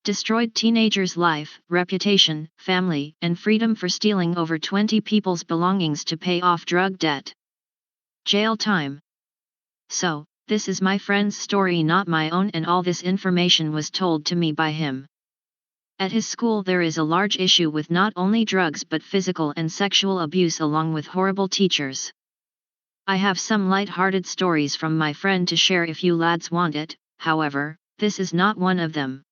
Destroyed teenager's life, reputation, family, and freedom for stealing over 20 people's belongings to pay off drug debt. Jail time. So, this is my friend's story, not my own, and all this information was told to me by him. At his school there is a large issue with not only drugs but physical and sexual abuse along with horrible teachers. I have some light-hearted stories from my friend to share if you lads want it, however, this is not one of them.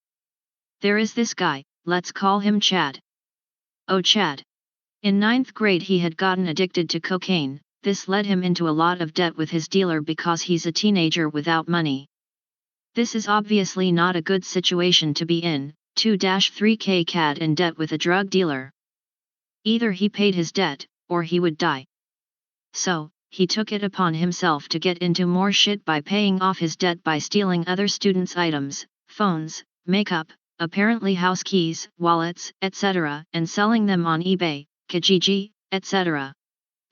There is this guy, let's call him Chad. Oh Chad. In 9th grade he had gotten addicted to cocaine. This led him into a lot of debt with his dealer because he's a teenager without money. This is obviously not a good situation to be in, 2-3k CAD in debt with a drug dealer. Either he paid his debt, or he would die. So, he took it upon himself to get into more shit by paying off his debt by stealing other students' items, phones, makeup, apparently house keys, wallets, etc., and selling them on eBay, Kijiji, etc.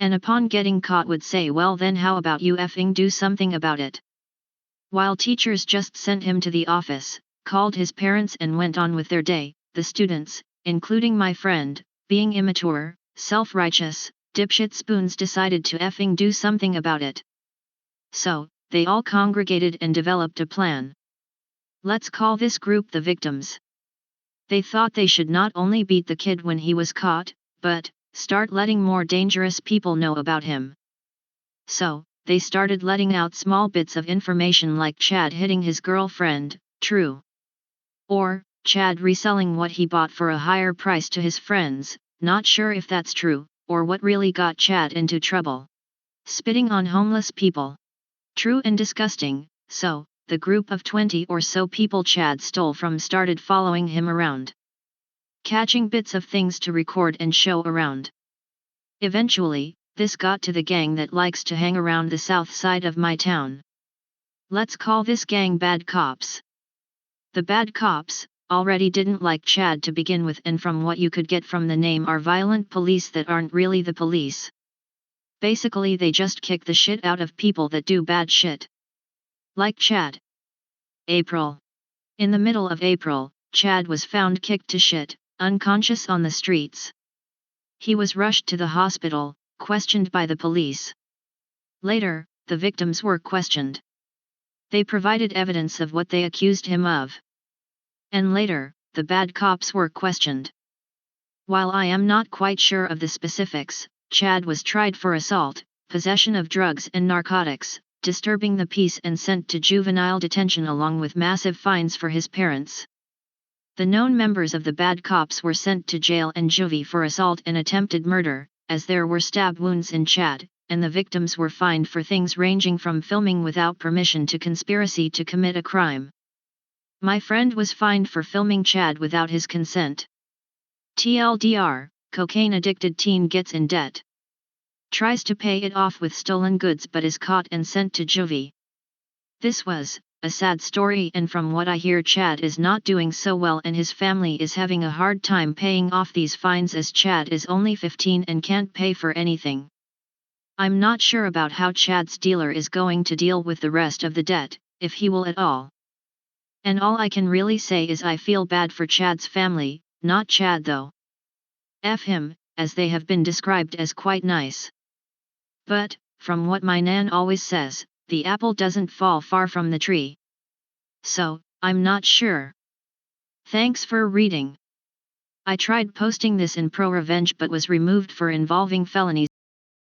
And upon getting caught would say, well then how about you effing do something about it? While teachers just sent him to the office, called his parents and went on with their day, the students, including my friend, being immature, self-righteous, dipshit spoons decided to effing do something about it. So, they all congregated and developed a plan. Let's call this group the victims. They thought they should not only beat the kid when he was caught, but start letting more dangerous people know about him. So, they started letting out small bits of information like Chad hitting his girlfriend, true. Or, Chad reselling what he bought for a higher price to his friends, not sure if that's true, or what really got Chad into trouble. Spitting on homeless people. True and disgusting, so, the group of 20 or so people Chad stole from started following him around. Catching bits of things to record and show around. Eventually, this got to the gang that likes to hang around the south side of my town. Let's call this gang Bad Cops. The Bad Cops already didn't like Chad to begin with, and from what you could get from the name are violent police that aren't really the police. Basically they just kick the shit out of people that do bad shit. Like Chad. April. In the middle of April, Chad was found kicked to shit, unconscious on the streets. He was rushed to the hospital, questioned by the police. Later, the victims were questioned. They provided evidence of what they accused him of. And later, the Bad Cops were questioned. While I am not quite sure of the specifics, Chad was tried for assault, possession of drugs and narcotics, disturbing the peace, and sent to juvenile detention along with massive fines for his parents. The known members of the Bad Cops were sent to jail and juvie for assault and attempted murder, as there were stab wounds in Chad, and the victims were fined for things ranging from filming without permission to conspiracy to commit a crime. My friend was fined for filming Chad without his consent. TLDR, cocaine-addicted teen gets in debt. Tries to pay it off with stolen goods but is caught and sent to juvie. This was a sad story, and from what I hear Chad is not doing so well and his family is having a hard time paying off these fines as Chad is only 15 and can't pay for anything. I'm not sure about how Chad's dealer is going to deal with the rest of the debt, if he will at all. And all I can really say is I feel bad for Chad's family, not Chad though. F him, as they have been described as quite nice. But, from what my nan always says, the apple doesn't fall far from the tree. So, I'm not sure. Thanks for reading. I tried posting this in Pro Revenge but was removed for involving felonies.